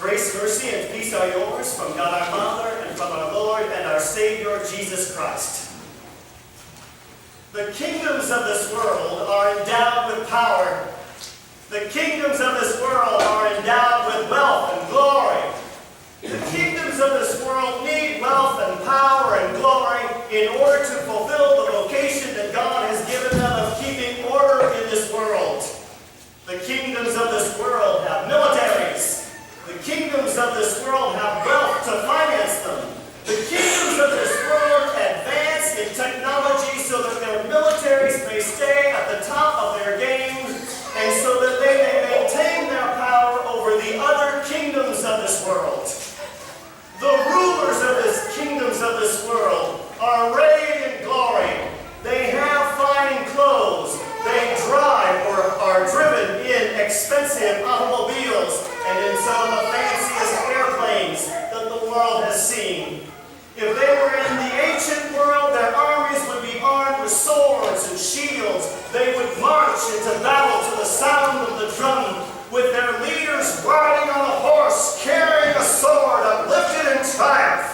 Grace, mercy, and peace are yours from God our Father and from our Lord and our Savior, Jesus Christ. The kingdoms of this world are endowed with power. The kingdoms of this world are endowed with wealth and glory. The kingdoms of this world need wealth and power and glory in order to fulfill the vocation that God has given them of keeping order in this world. The kingdoms of this world have militaries. The kingdoms of this world have wealth to finance them. The kingdoms of this world advance in technology so that their militaries may stay at the top of their game and so that they may maintain their power over the other kingdoms of this world. The rulers of these kingdoms of this world are arrayed in glory. They have fine clothes. They drive or are driven in expensive automobiles and in some of the fanciest airplanes that the world has seen. If they were in the ancient world, their armies would be armed with swords and shields. They would march into battle to the sound of the drum, with their leaders riding on a horse, carrying a sword uplifted in triumph.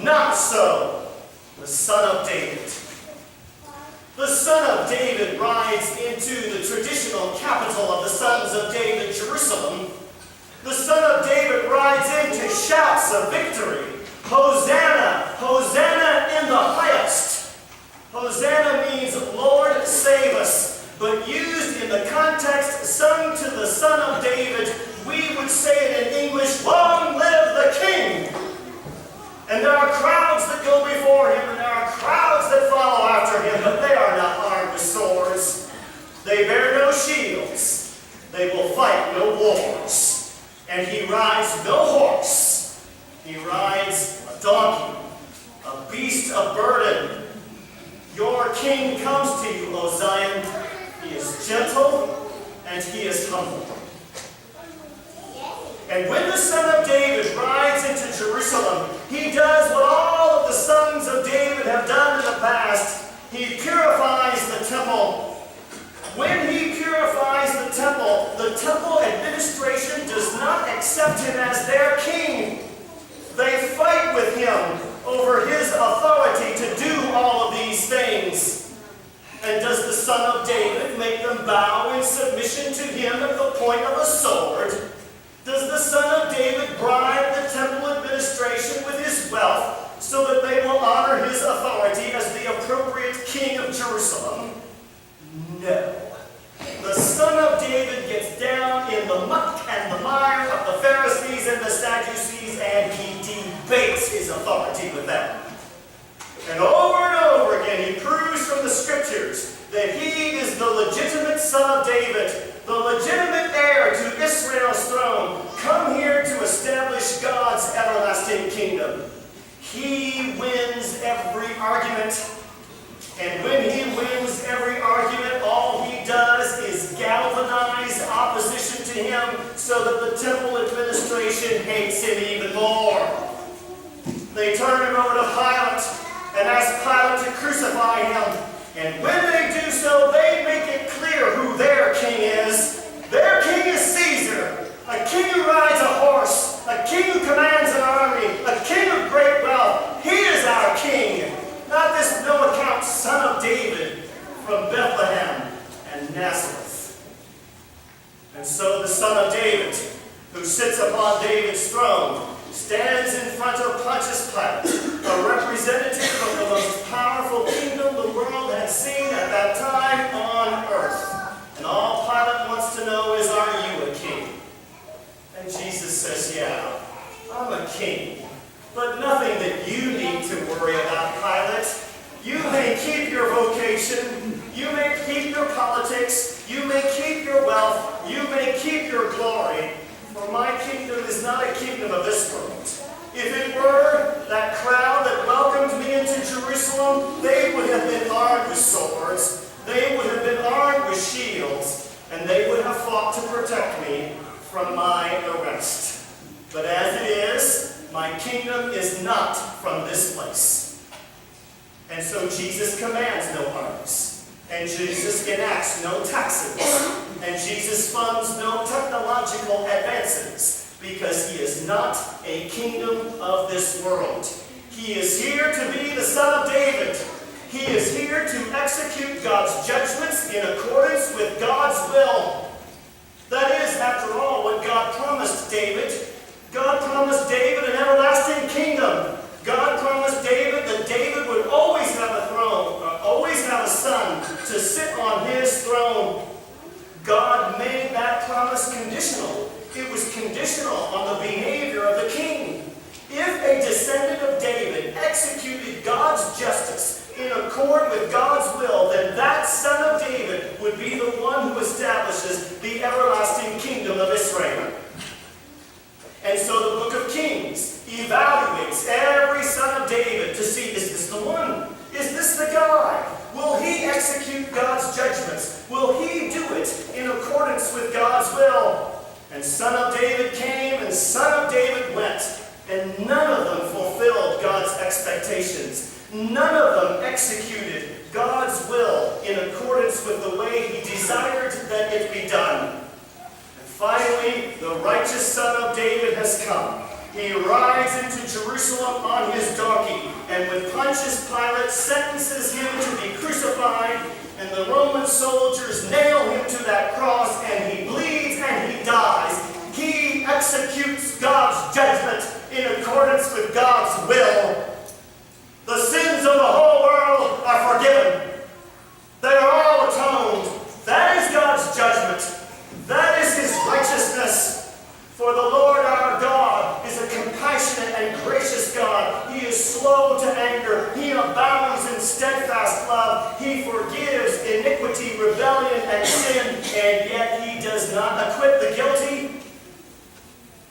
Not so the Son of David. The Son of David rides into the traditional capital of the sons of David, Jerusalem. The Son of David rides in to shouts of victory. Hosanna! Hosanna in the highest! Hosanna means Lord save us, but used in the context sung to the Son of David, we would say it in English, long live the King! And there are crowds that go before him, and there are crowds that follow after him, but they are not armed with swords. They bear no shields. They will fight no wars. And he rides no horse. He rides a donkey, a beast of burden. Your King comes to you, O Zion. He is gentle and he is humble. And when the Son of David rides into Jerusalem, he does what all of the sons of David have done in the past. He purifies the temple. When he purifies the temple administration does not accept him as their king. They fight with him over his authority to do all of these things. And does the Son of David make them bow in submission to him at the point of a sword? Does the Son of David bribe the temple administration with his wealth so that they will honor his authority as the appropriate king of Jerusalem? No. The Son of David gets down in the muck and the mire of the Pharisees and the Sadducees, and he debates his authority with them. And over again, he proves from the Scriptures that he is the legitimate Son of David, the legitimate heir to Israel's throne, come here to establish God's everlasting kingdom. He wins every argument. And when he wins every argument, all he does is galvanize opposition to him so that the temple administration hates him even more. They turn him over to Pilate and ask Pilate to crucify him. And when they do so, they make it clear who their king is. Their king is Caesar, a king who rides a horse, a king who commands an army, a king of great wealth. He is our king. Not this no-account Son of David from Bethlehem and Nazareth. And so the Son of David, who sits upon David's throne, stands in front of Pontius Pilate, a representative of the most powerful kingdom the world had seen at that time on earth. And all Pilate wants to know is, are you a king? And Jesus says, yeah, I'm a king. But nothing that you need to worry about, Pilate. You may keep your vocation, you may keep your politics, you may keep your wealth, you may keep your glory, for my kingdom is not a kingdom of this world. If it were, that crowd that welcomed me into Jerusalem, they would have been armed with swords, they would have been armed with shields, and they would have fought to protect me from my arrest. But as it is, my kingdom is not from this place. And so Jesus commands no arms. And Jesus enacts no taxes. And Jesus funds no technology technological advances, because he is not a kingdom of this world. He is here to be the Son of David. He is here to execute God's judgments in accordance with God's will. That is, after all, what God promised David. God promised David an everlasting kingdom. God promised David that David would always have a throne, always have a son to sit on his throne. God made that promise conditional. It was conditional on the behavior of the king. If a descendant of David executed God's justice in accord with God's will, then that son of David would be the one who establishes the everlasting kingdom of Israel. And so the book of Kings evaluates every son of David to see, is this the one? Is this the guy? Will he execute God's judgments? Will he do it in accordance with God's will? And son of David came and son of David went. And none of them fulfilled God's expectations. None of them executed God's will in accordance with the way he desired that it be done. And finally, the righteous son of David has come. He rides into Jerusalem on his donkey, and with Pontius Pilate sentences him to be crucified, and the Roman soldiers nail him to that cross, and he bleeds and he dies. He executes God's judgment in accordance with God's will. The sins of the whole world are forgiven. They are all atoned. That is God's judgment. That is his righteousness. For the Lord our God is a compassionate and gracious God. He is slow to anger. He abounds in steadfast love. He forgives iniquity, rebellion, and sin, and yet he does not acquit the guilty.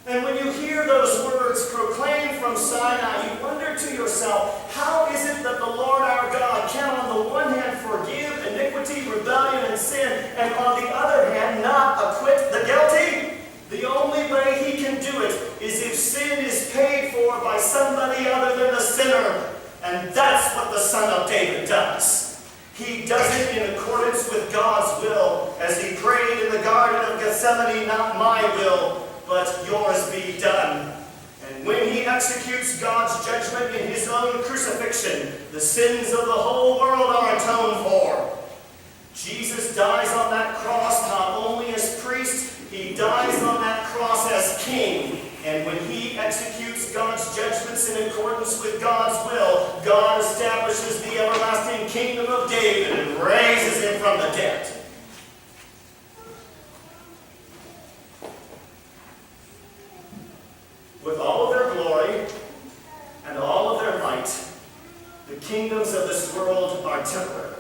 And when you hear those words proclaimed from Sinai, you wonder to yourself, how is it that the Lord our God can on the one hand forgive iniquity, rebellion, and sin, and on the other hand not acquit the guilty? The only way he can do it is if sin is paid for by somebody other than the sinner. And that's what the Son of David does. He does it in accordance with God's will, as he prayed in the Garden of Gethsemane, not my will, but yours be done. And when he executes God's judgment in his own crucifixion, the sins of the whole world are atoned for. Jesus dies on that cross not only as priest, he dies on that cross as king. And when he executes God's judgments in accordance with God's will, God establishes the everlasting kingdom of David and raises him from the dead. With all of their glory and all of their might, the kingdoms of this world are temporary.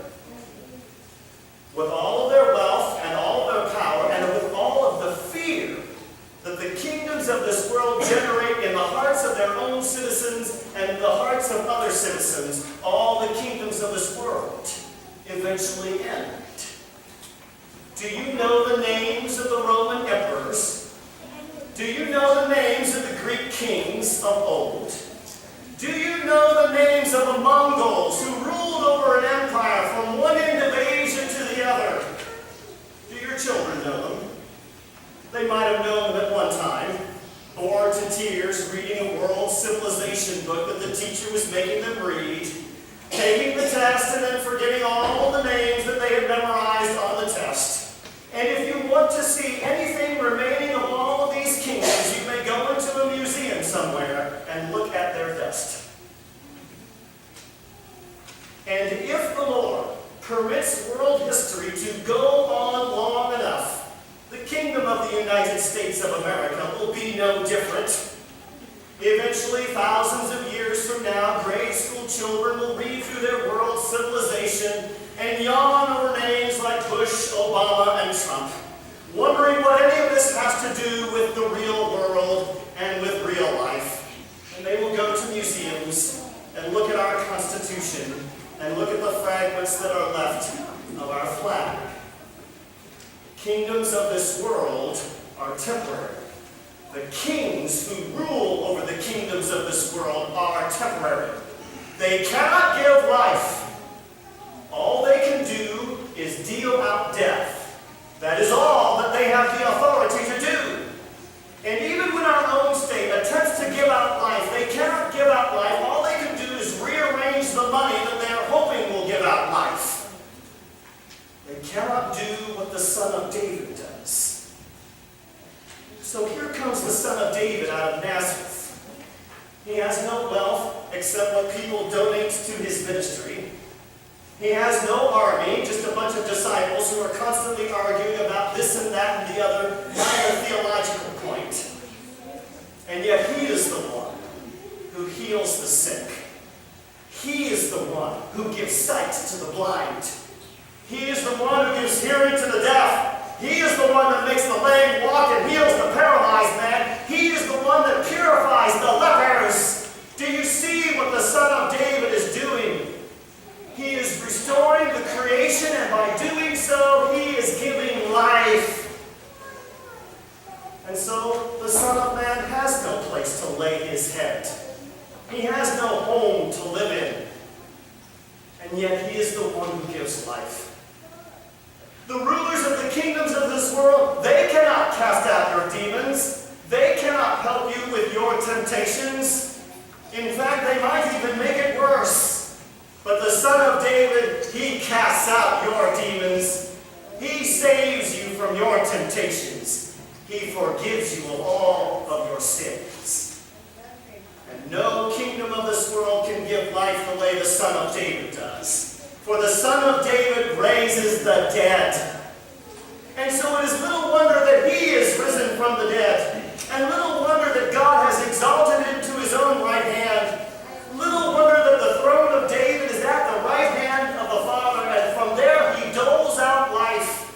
With all of their wealth and all of their power, and with all of the fear that the kingdoms of this world generate in the hearts of their own citizens and in the hearts of other citizens, all the kingdoms of this world eventually end. Do you know the names of the Roman emperors? Do you know the names of the Greek kings of old? Do you know the names of the Mongols who ruled over an empire from one end of Asia to the other? Do your children know them? They might have known them at one time, bored to tears reading a world civilization book that the teacher was making them read, taking the test and then forgetting all the names that they had memorized on the test. And if you want to see anything remaining of all of these kingdoms, you may go into a museum somewhere and look at their dust. And if the Lord permits world history to go on long enough, the kingdom of the United States of America will be no different. Eventually, thousands of years from now, grade school children will read through their world civilization and yawn over names like Bush, Obama, and Trump, wondering what any of this has to do with the real world and with real life. And they will go to museums and look at our Constitution and look at the fragments that are left of our flag. Kingdoms of this world are temporary. The kings who rule over the kingdoms of this world are temporary. They cannot give life. All they can do is deal out death. That is all that they have the authority to do. the son of David out of Nazareth. He has no wealth except what people donate to his ministry. He has no army, just a bunch of disciples who are constantly arguing about this and that and the other, not a theological point. And yet he is the one who heals the sick. He is the one who gives sight to the blind. He is the one who gives hearing to the deaf. He is the one that makes the lame walk and heals the paralyzed man. He is the one that purifies the lepers. Do you see what the Son of David is doing? He is restoring the creation, and by doing so, he is giving life. And so, the Son of Man has no place to lay his head. He has no home to live in. And yet, he is the one who gives life. The rulers of the kingdoms of this world, they cannot cast out your demons. They cannot help you with your temptations. In fact, they might even make it worse. But the Son of David, he casts out your demons. He saves you from your temptations. He forgives you of all of your sins. And no kingdom of this world can give life the way the Son of David does. For the Son of David raises the dead. And so it is little wonder that he is risen from the dead. And little wonder that God has exalted him to his own right hand. Little wonder that the throne of David is at the right hand of the Father, and from there he doles out life.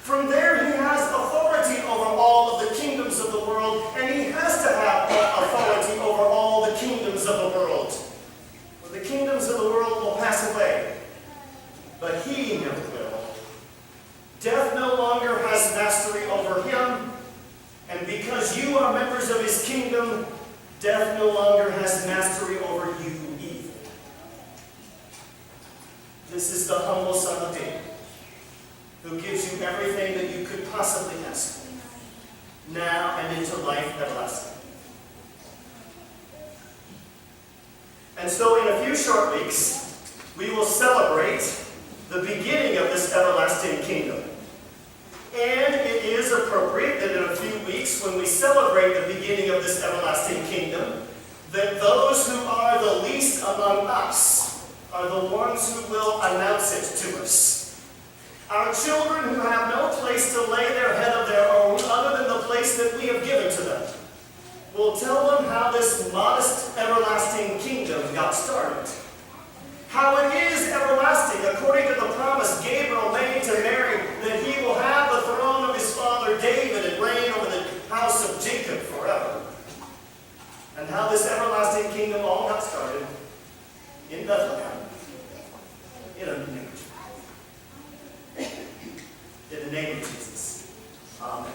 From there he has authority over all of the kingdoms of the world, and he has to have authority over all the kingdoms of the world. For the kingdoms of the world will pass away, but he never will. Death no longer has mastery over him, and because you are members of his kingdom, death no longer has mastery over you either. This is the humble Son of David, who gives you everything that you could possibly ask for, now and into life everlasting. And so in a few short weeks, we will celebrate the beginning of this everlasting kingdom. And it is appropriate that in a few weeks, when we celebrate the beginning of this everlasting kingdom, that those who are the least among us are the ones who will announce it to us. Our children who have no place to lay their head of their own other than the place that we have given to them, will tell them how this modest everlasting kingdom got started. How it is everlasting, according to the promise Gabriel made to Mary, that he will have the throne of his father David and reign over the house of Jacob forever. And how this everlasting kingdom all got started in Bethlehem, in a manger. In the name of Jesus. Amen.